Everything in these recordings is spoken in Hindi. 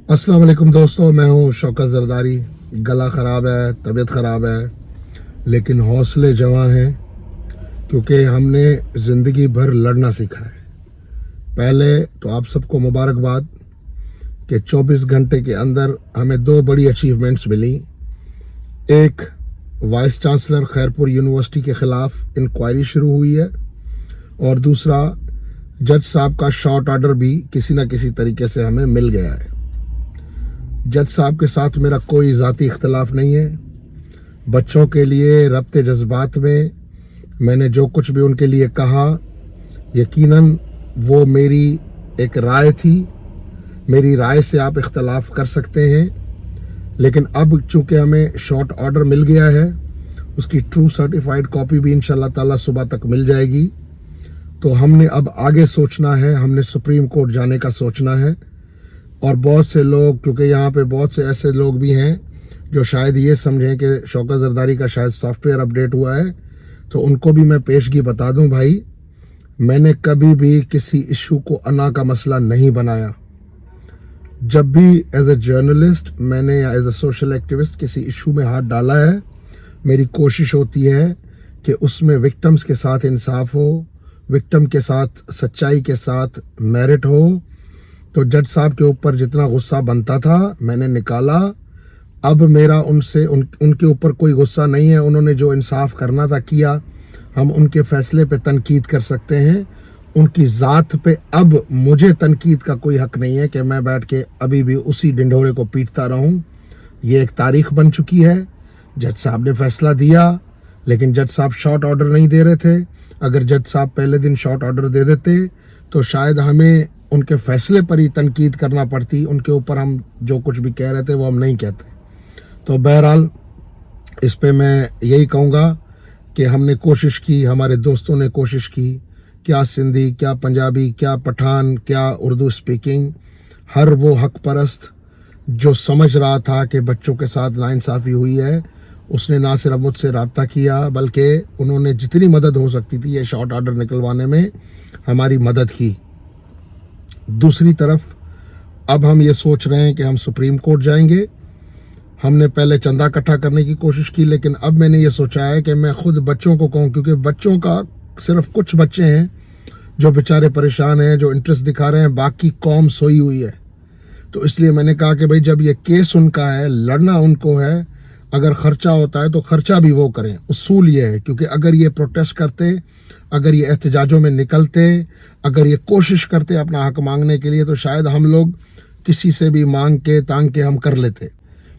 अस्सलाम वालेकुम दोस्तों, मैं हूं शौकत ज़रदारी। गला ख़राब है, तबीयत ख़राब है, लेकिन हौसले जवां हैं क्योंकि हमने ज़िंदगी भर लड़ना सीखा है। पहले तो आप सबको मुबारकबाद कि 24 घंटे के अंदर हमें 2 बड़ी अचीवमेंट्स मिली। एक, वाइस चांसलर खैरपुर यूनिवर्सिटी के ख़िलाफ़ इंक्वायरी शुरू हुई है, और दूसरा, जज साहब का शॉर्ट ऑर्डर भी किसी न किसी तरीके से हमें मिल गया है। जज साहब के साथ मेरा कोई ज़ाती इख्तलाफ नहीं है। बच्चों के लिए रब्ते जज्बात में मैंने जो कुछ भी उनके लिए कहा, यकीनन वो मेरी एक राय थी। मेरी राय से आप इख्तलाफ कर सकते हैं, लेकिन अब चूँकि हमें शॉर्ट ऑर्डर मिल गया है, उसकी ट्रू सर्टिफाइड कॉपी भी इंशाल्लाह ताला सुबह तक मिल जाएगी। तो हमने अब आगे सोचना है, हमने सुप्रीम कोर्ट जाने का सोचना है। और बहुत से लोग, क्योंकि यहाँ पे बहुत से ऐसे लोग भी हैं जो शायद ये समझें कि शौकत ज़रदारी का शायद सॉफ्टवेयर अपडेट हुआ है, तो उनको भी मैं पेशगी बता दूं, भाई मैंने कभी भी किसी इशू को अना का मसला नहीं बनाया। जब भी एज ए जर्नलिस्ट मैंने या एज ए सोशल एक्टिविस्ट किसी इशू में हाथ डाला है, मेरी कोशिश होती है कि उसमें विक्टिम्स के साथ इंसाफ हो, विक्टिम के साथ सच्चाई के साथ मेरिट हो। तो जज साहब के ऊपर जितना गुस्सा बनता था मैंने निकाला। अब मेरा उनके ऊपर कोई गुस्सा नहीं है। उन्होंने जो इंसाफ करना था किया। हम उनके फैसले पे तनकीद कर सकते हैं, उनकी ज़ात पे अब मुझे तनकीद का कोई हक नहीं है कि मैं बैठ के अभी भी उसी ढिंढोरे को पीटता रहूं। ये एक तारीख बन चुकी है। जज साहब ने फैसला दिया, लेकिन जज साहब शॉर्ट ऑर्डर नहीं दे रहे थे। अगर जज साहब पहले दिन शॉर्ट ऑर्डर दे देते तो शायद हमें उनके फैसले पर ही तनकीद करना पड़ती। उनके ऊपर हम जो कुछ भी कह रहे थे वो हम नहीं कहते। तो बहरहाल इस पे मैं यही कहूँगा कि हमने कोशिश की, हमारे दोस्तों ने कोशिश की, क्या सिंधी, क्या पंजाबी, क्या पठान, क्या उर्दू स्पीकिंग, हर वो हक परस्त जो समझ रहा था कि बच्चों के साथ नाइंसाफ़ी हुई है, उसने ना सिर्फ मुझसे रब्ता किया बल्कि उन्होंने जितनी मदद हो सकती थी ये शॉर्ट ऑर्डर निकलवाने में हमारी मदद की। दूसरी तरफ अब हम ये सोच रहे हैं कि हम सुप्रीम कोर्ट जाएंगे। हमने पहले चंदा इकट्ठा करने की कोशिश की, लेकिन अब मैंने ये सोचा है कि मैं खुद बच्चों को कहूँ, क्योंकि बच्चों का सिर्फ कुछ बच्चे हैं जो बेचारे परेशान हैं, जो इंटरेस्ट दिखा रहे हैं, बाकी कौम सोई हुई है। तो इसलिए मैंने कहा कि भाई जब ये केस उनका है, लड़ना उनको है, अगर ख़र्चा होता है तो ख़र्चा भी वो करें। उसूल ये है, क्योंकि अगर ये प्रोटेस्ट करते, अगर ये एहतजाजों में निकलते, अगर ये कोशिश करते अपना हक मांगने के लिए, तो शायद हम लोग किसी से भी मांग के तांग के हम कर लेते।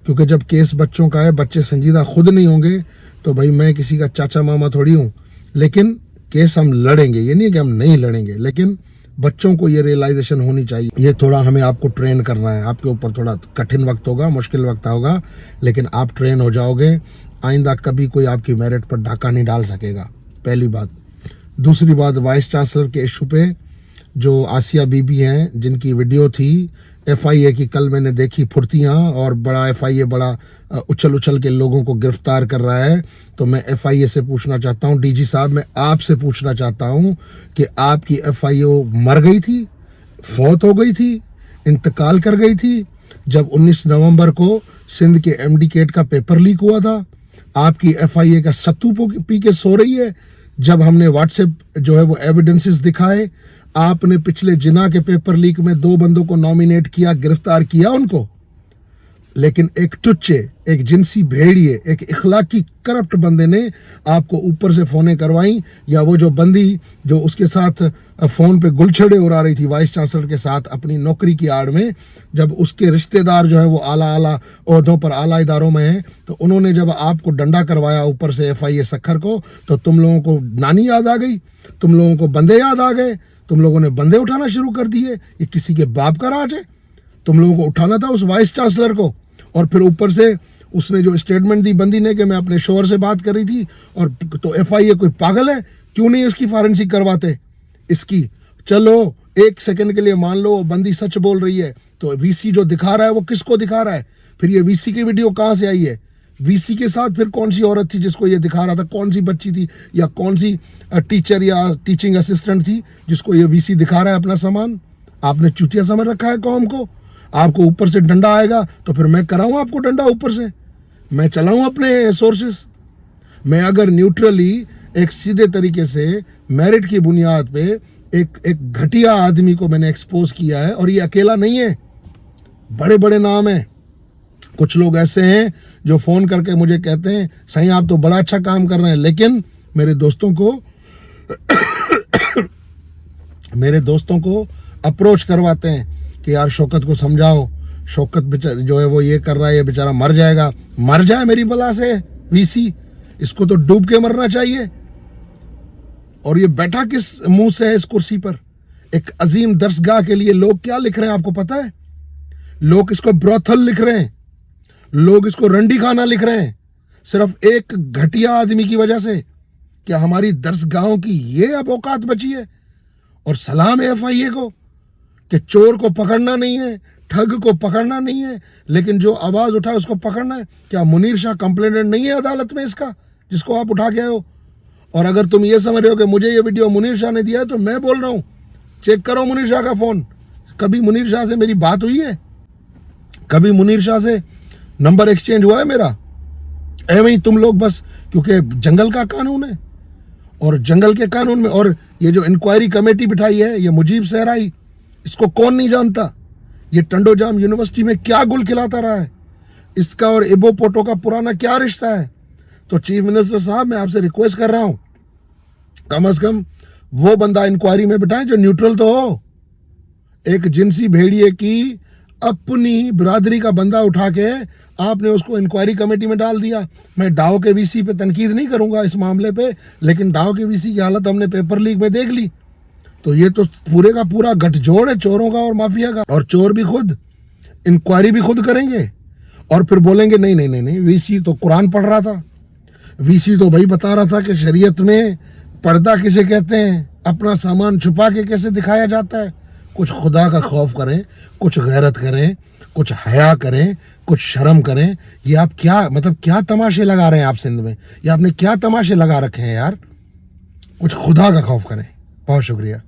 क्योंकि जब केस बच्चों का है, बच्चे संजीदा खुद नहीं होंगे, तो भाई मैं किसी का चाचा मामा थोड़ी हूँ। लेकिन केस हम लड़ेंगे, ये नहीं कि हम नहीं लड़ेंगे, लेकिन बच्चों को ये रियलाइजेशन होनी चाहिए। ये थोड़ा हमें आपको ट्रेन करना है। आपके ऊपर थोड़ा कठिन वक्त होगा, मुश्किल वक्त होगा, लेकिन आप ट्रेन हो जाओगे। आइंदा कभी कोई आपकी मेरिट पर डाका नहीं डाल सकेगा, पहली बात। दूसरी बात, वाइस चांसलर के इशू पे जो आसिया बीबी हैं, जिनकी वीडियो थी FIA की, कल मैंने देखी फुर्तियाँ, और बड़ा FIA बड़ा उछल के लोगों को गिरफ्तार कर रहा है। तो मैं FIA से पूछना चाहता हूँ, DG साहब, मैं आपसे पूछना चाहता हूँ कि आपकी FIA मर गई थी, फौत हो गई थी, इंतकाल कर गई थी जब 19 नवंबर को सिंध के MD कैट का पेपर लीक हुआ था? आपकी FIA का सत्तू पी के सो रही है? जब हमने व्हाट्सएप जो है वो एविडेंसेस दिखाए, आपने पिछले जिना के पेपर लीक में 2 बंदों को नॉमिनेट किया, गिरफ्तार किया उनको, लेकिन एक टुच्चे, एक जिनसी भेड़िए, एक इखलाकी करप्ट बंदे ने आपको ऊपर से फ़ोनें करवाई। या वो जो बंदी जो उसके साथ फ़ोन पे गुलछड़े उड़ा रही थी वाइस चांसलर के साथ अपनी नौकरी की आड़ में, जब उसके रिश्तेदार जो है वो आला ओहदों पर, आला इदारों में हैं, तो उन्होंने जब आपको डंडा करवाया ऊपर से FIA सखर को, तो तुम लोगों को नानी याद आ गई, तुम लोगों को बंदे याद आ गए, तुम लोगों ने बंदे उठाना शुरू कर दिए। ये किसी के बाप का राज है? तुम लोगों को उठाना था उस वाइस चांसलर को। और फिर ऊपर से उसने जो स्टेटमेंट दी बंदी ने कि मैं अपने शोहर से बात कर रही थी, और तो FIA कोई पागल है? क्यों नहीं इसकी फॉरेंसिक करवाते इसकी? चलो एक सेकंड के लिए मान लो वो बंदी सच बोल रही है, तो VC जो दिखा रहा है वो किसको दिखा रहा है? फिर ये VC की वीडियो कहाँ से आई है? VC के साथ फिर कौन सी औरत थी जिसको ये दिखा रहा था? कौन सी बच्ची थी या कौन सी टीचर या टीचिंग असिस्टेंट थी जिसको ये VC दिखा रहा है अपना सामान? आपने चूतिया समझ रखा है कौम को। आपको ऊपर से डंडा आएगा तो फिर मैं कराऊं आपको डंडा ऊपर से, मैं चलाऊं अपने सोर्सेस। मैं अगर न्यूट्रली एक सीधे तरीके से मेरिट की बुनियाद पे एक घटिया आदमी को मैंने एक्सपोज किया है, और ये अकेला नहीं है, बड़े बड़े नाम हैं। कुछ लोग ऐसे हैं जो फोन करके मुझे कहते हैं सही आप तो बड़ा अच्छा काम कर रहे हैं, लेकिन मेरे दोस्तों को अप्रोच करवाते हैं कि यार शौकत को समझाओ, शौकत बेचारा जो है वो ये कर रहा है, ये बेचारा मर जाएगा। मर जाए मेरी बला से वीसी, इसको तो डूब के मरना चाहिए। और ये बैठा किस मुंह से है इस कुर्सी पर? एक अजीम दर्सगाह के लिए लोग क्या लिख रहे हैं आपको पता है? लोग इसको ब्रोथल लिख रहे हैं, लोग इसको रंडी खाना लिख रहे हैं, सिर्फ एक घटिया आदमी की वजह से। क्या हमारी दर्सगाहों की ये अब औकात बची है? और सलाम है FIA को कि चोर को पकड़ना नहीं है, ठग को पकड़ना नहीं है, लेकिन जो आवाज उठाए उसको पकड़ना है। क्या मुनीर शाह कंप्लेनेंट नहीं है अदालत में इसका, जिसको आप उठा के आए हो? और अगर तुम ये समझ रहे हो कि मुझे ये वीडियो मुनीर शाह ने दिया है, तो मैं बोल रहा हूं चेक करो मुनीर शाह का फोन। कभी मुनीर शाह से मेरी बात हुई है? कभी मुनीर शाह से नंबर एक्सचेंज हुआ है मेरा? ऐਵੇਂ ही तुम लोग बस क्योंकि जंगल का कानून है, और जंगल के कानून में, और ये जो इंक्वायरी कमेटी बिठाई है ये मुजीब सहराई, इसको कौन नहीं जानता? ये टंडोजाम यूनिवर्सिटी में क्या गुल खिलाता रहा है, इसका और इबो पोटो का पुराना क्या रिश्ता है? तो चीफ मिनिस्टर साहब मैं आपसे रिक्वेस्ट कर रहा हूं, कम से कम वो बंदा इंक्वायरी में बिठाएं जो न्यूट्रल तो हो। एक जिनसी भेड़िए की अपनी बिरादरी का बंदा उठा के आपने उसको इंक्वायरी कमेटी में डाल दिया। मैं डाओ के वीसी पे तनकीद नहीं करूंगा इस मामले पे, लेकिन डाओ के वीसी की हालत हमने पेपर लीक में देख ली। तो ये तो पूरे का पूरा गठजोड़ है चोरों का और माफिया का, और चोर भी खुद इंक्वायरी भी खुद करेंगे और फिर बोलेंगे नहीं नहीं नहीं नहीं, वीसी तो कुरान पढ़ रहा था, वीसी तो भाई बता रहा था कि शरीयत में पर्दा किसे कहते हैं, अपना सामान छुपा के कैसे दिखाया जाता है। कुछ खुदा का खौफ करें, कुछ गैरत करें, कुछ हया करें, कुछ शर्म करें। ये आप क्या मतलब क्या तमाशे लगा रहे हैं आप सिंध में? ये आपने क्या तमाशे लगा रखे हैं यार? कुछ खुदा का खौफ करें। बहुत शुक्रिया।